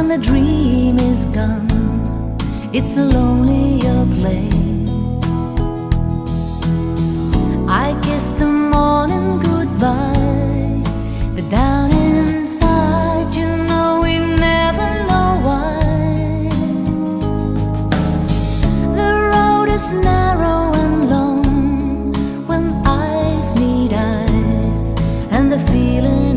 the dream is gone, it's a lonelier place. I kiss the morning goodbye, but down inside, you know we never know why. The road is narrow and long when eyes meet eyes, and the feeling